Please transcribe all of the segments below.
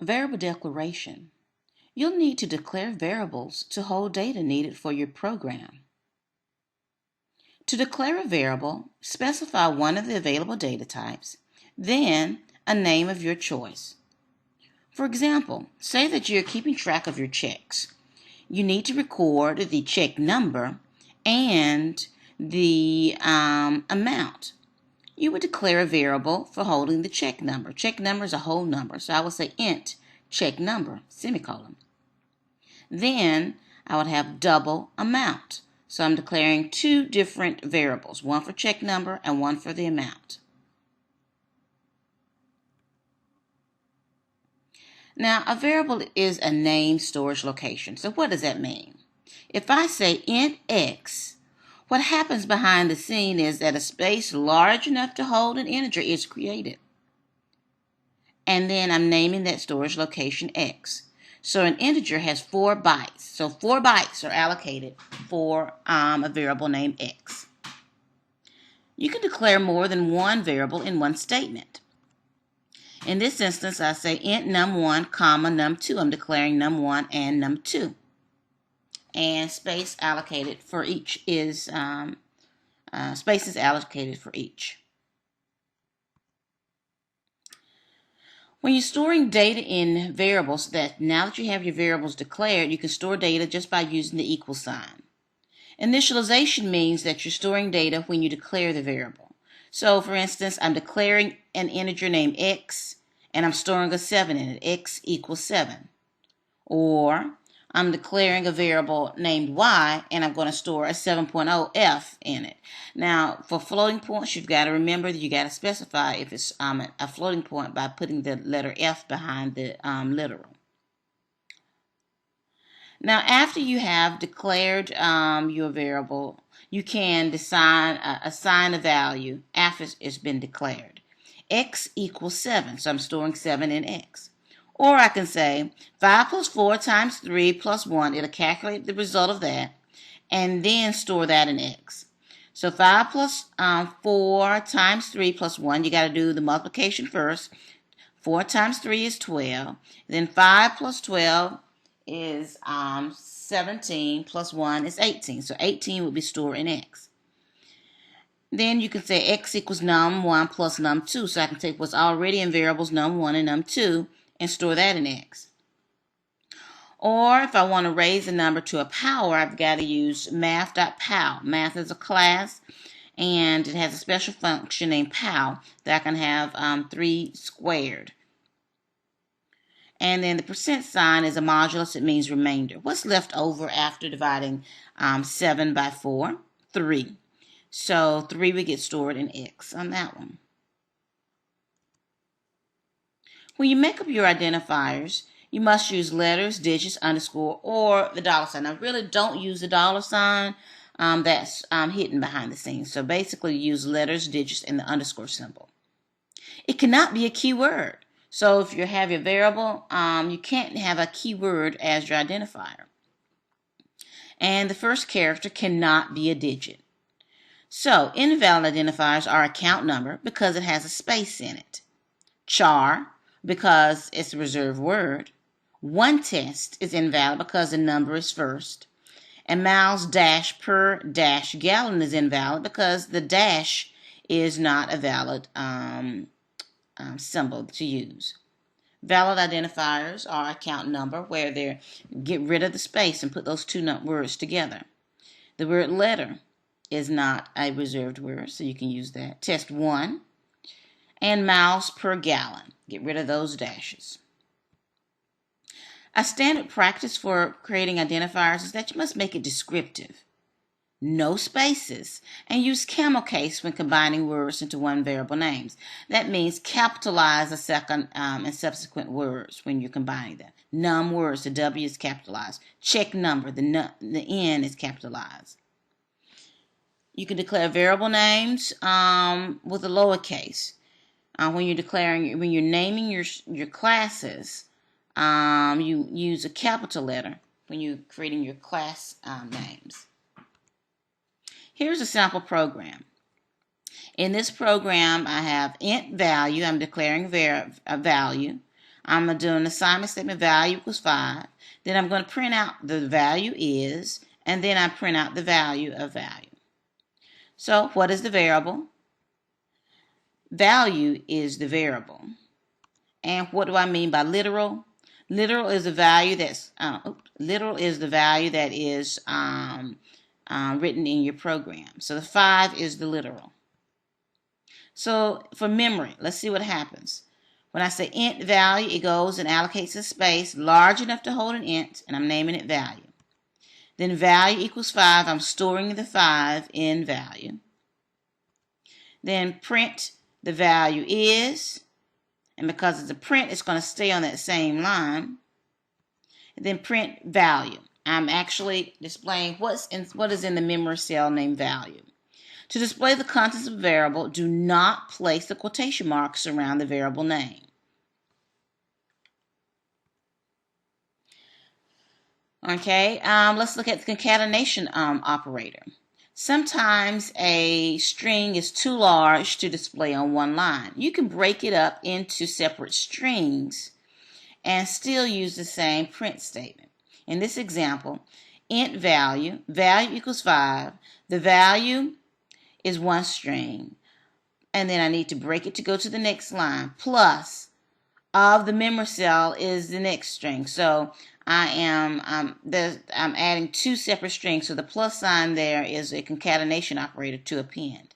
Variable declaration. You'll need to declare variables to hold data needed for your program. To declare a variable, specify one of the available data types, then a name of your choice. For example, say that you're keeping track of your checks. You need to record the check number and the amount. You would declare a variable for holding the check number. Check number is a whole number, so I would say int check number, semicolon. Then I would have double amount. So I'm declaring two different variables, one for check number and one for the amount. Now, a variable is a named storage location. So what does that mean? If I say int x, what happens behind the scene is that a space large enough to hold an integer is created. And then I'm naming that storage location x. So an integer has 4 bytes. So 4 bytes are allocated for a variable named x. You can declare more than one variable in one statement. In this instance, I say int num1, comma num2. I'm declaring num1 and num2. And space allocated for each is space is allocated for each. When you're storing data in variables, now that you have your variables declared, you can store data just by using the equal sign. Initialization means that you're storing data when you declare the variable. So, for instance, I'm declaring an integer named x, and I'm storing a 7 in it, x equals 7. Or I'm declaring a variable named y, and I'm going to store a 7.0 f in it. Now, for floating points, you've got to remember that you got to specify if it's a floating point by putting the letter f behind the literal. Now, after you have declared your variable, you can assign a value after it's been declared. X equals 7, so I'm storing 7 in x. Or I can say 5 plus 4 times 3 plus 1. It'll calculate the result of that and then store that in x. So 5 plus 4 times 3 plus 1. You got to do the multiplication first. 4 times 3 is 12. Then 5 plus 12 is 17 plus 1 is 18. So 18 would be stored in x. Then you can say x equals num1 plus num2. So I can take what's already in variables num1 and num2 and store that in x. Or if I want to raise a number to a power, I've got to use math.pow. Math is a class, and it has a special function named pow that I can have 3 squared. And then the percent sign is a modulus. It means remainder. What's left over after dividing 7 by 4? 3. So 3 would get stored in x on that one. When you make up your identifiers, you must use letters, digits, underscore, or the dollar sign. Now, really don't use the dollar sign. That's hidden behind the scenes. So basically, use letters, digits, and the underscore symbol. It cannot be a keyword. So if you have your variable, you can't have a keyword as your identifier. And the first character cannot be a digit. So invalid identifiers are a count number because it has a space in it. Char, because it's a reserved word. One test is invalid because the number is first. And miles dash per dash gallon is invalid because the dash is not a valid symbol to use. Valid identifiers are a count number where they get rid of the space and put those two words together. The word letter is not a reserved word, so you can use that. Test 1. And miles per gallon. Get rid of those dashes. A standard practice for creating identifiers is that you must make it descriptive. No spaces, and use camel case when combining words into one variable names. That means capitalize the second and subsequent words when you're combining them. Num words, the W is capitalized. Check number, the N is capitalized. You can declare variable names with a lowercase. When you're naming your classes, you use a capital letter when you're creating your class names. Here's a sample program. In this program, I have int value. I'm declaring a value. I'm going to do an assignment statement, value equals 5. Then I'm going to print out the value is, and then I print out the value of value. So what is the variable? Value is the variable. And what do I mean by literal? Literal is the value that's written in your program. So the 5 is the literal. So for memory, let's see what happens. When I say int value, it goes and allocates a space large enough to hold an int, and I'm naming it value. Then value equals 5. I'm storing the 5 in value. Then print the value is, and because it's a print, it's going to stay on that same line. And then print value. I'm actually displaying what is in the memory cell named value. To display the contents of a variable, do not place the quotation marks around the variable name. Okay, let's look at the concatenation operator. Sometimes a string is too large to display on one line. You can break it up into separate strings and still use the same print statement. In this example, int value equals 5. The value is one string, and then I need to break it to go to the next line, plus of the memory cell is the next string. So I'm adding two separate strings, so the plus sign there is a concatenation operator to append.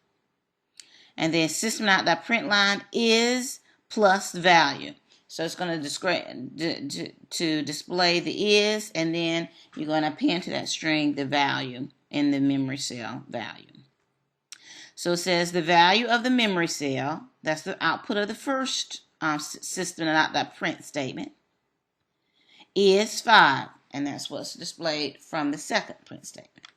And then system.println is plus value. So it's going to display the is, and then you're going to append to that string the value in the memory cell value. So it says the value of the memory cell, that's the output of the first system.print statement, is 5. And that's what's displayed from the second print statement.